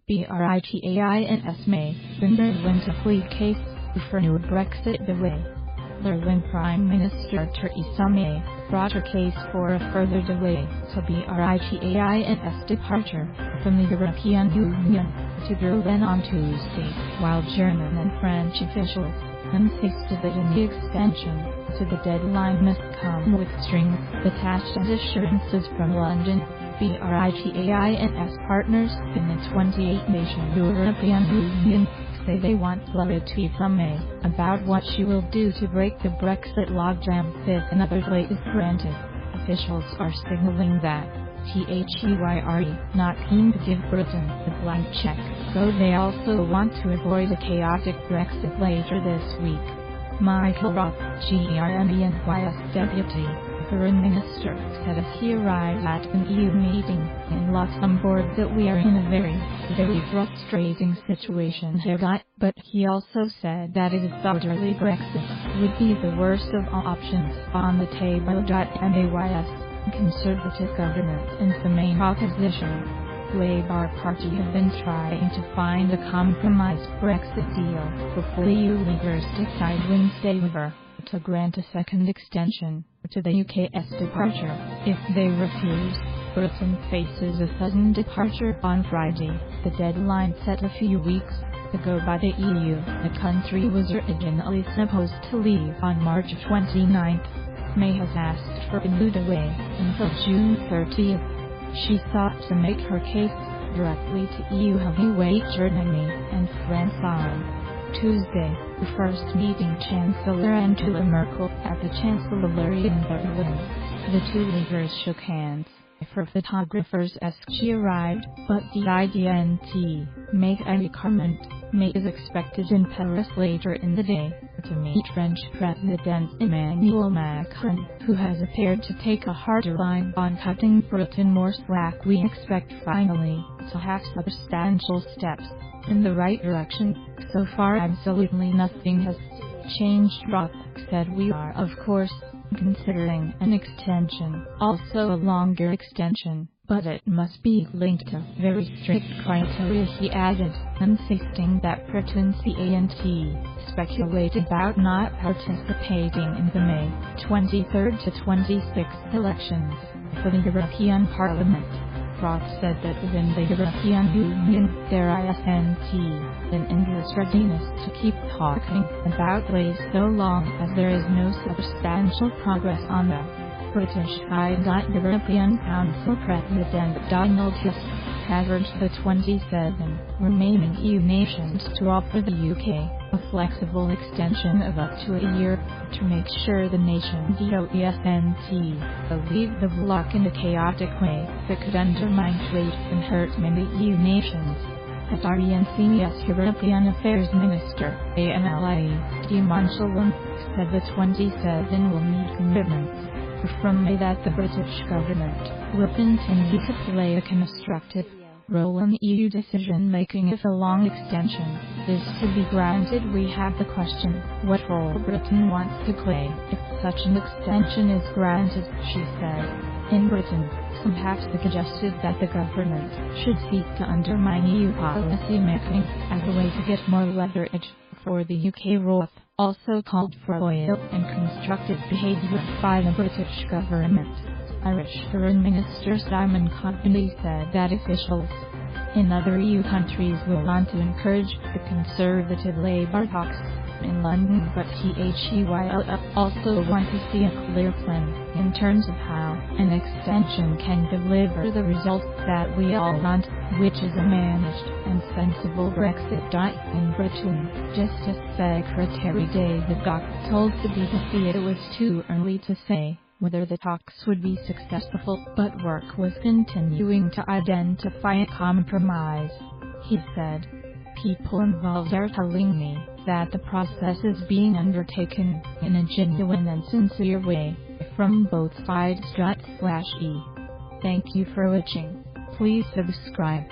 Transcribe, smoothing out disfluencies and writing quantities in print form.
Britain's May Sunderland to plead case for new Brexit delay. Berlin Prime Minister Theresa May brought her case for a further delay to Britain's departure from the European Union to Berlin on Tuesday, while German and French officials insisted that any extension to the deadline must come with strings attached and assurances from London. Britain's partners in the 28-nation European Union say they want clarity from May about what she will do to break the Brexit logjam if another delay is granted. Officials are signaling that THEYRE not keen to give Britain a blank check, so they also want to avoid a chaotic Brexit later this week. Michael Roth, GERMANY's deputy foreign minister, said as he arrived at an EU meeting in Luxembourg that we are in a very frustrating situation here, but he also said that a disorderly Brexit would be the worst of all options on the table. MAY's Conservative government and the main opposition Labour Party have been trying to find a compromise Brexit deal before EU leaders decide Wednesday whether to grant a second extension to the UK's departure. If they refuse, Britain faces a sudden departure on Friday, the deadline set a few weeks ago by the EU. The country was originally supposed to leave on March 29th. May has asked for a new delay until June 30th. She sought to make her case directly to EU heavyweight Germany and France on Tuesday, the first meeting Chancellor Angela Merkel at the Chancellery in Berlin. The two leaders shook hands for photographers as she arrived, but didn't make any comment. May is expected in Paris later in the day to meet French President Emmanuel Macron, who has appeared to take a harder line on cutting Britain more slack. We expect finally to have substantial steps in the right direction. So far absolutely nothing has changed, Roth said. We are of course considering an extension, also a longer extension, but it must be linked to very strict criteria, he added, insisting that Britain's CANT speculate about not participating in the May 23rd to 26th elections for the European Parliament. Roth said that within the European Union there isn't an endless readiness to keep talking about delays so long as there is no substantial progress on the British side. European Council President Donald Tusk has urged the 27 remaining EU nations to offer the UK a flexible extension of up to a year to make sure the nation doesn't leave the bloc in a chaotic way that could undermine trade and hurt many EU nations. Senior European Affairs Minister AMLI Dimanchelam said the 27 will need commitments from May that the British government will continue to play a constructive role in EU decision-making if a long extension is to be granted. We have the question, what role Britain wants to play if such an extension is granted, she said. In Britain, some have suggested that the government should seek to undermine EU policy making as a way to get more leverage for the UK. Roth also called for loyal and constructive behaviour by the British government. Irish Foreign Minister Simon Coveney said that officials in other EU countries will want to encourage the Conservative Labour talks in London, but THEYRE also want to see a clear plan in terms of how an extension can deliver the results that we all want, which is a managed and sensible Brexit. In Britain, Justice Secretary David Dock told the BBC it was too early to say whether the talks would be successful, but work was continuing to identify a compromise. He said, "People involved are telling me that the process is being undertaken in a genuine and sincere way from both sides. Thank you for watching. Please subscribe.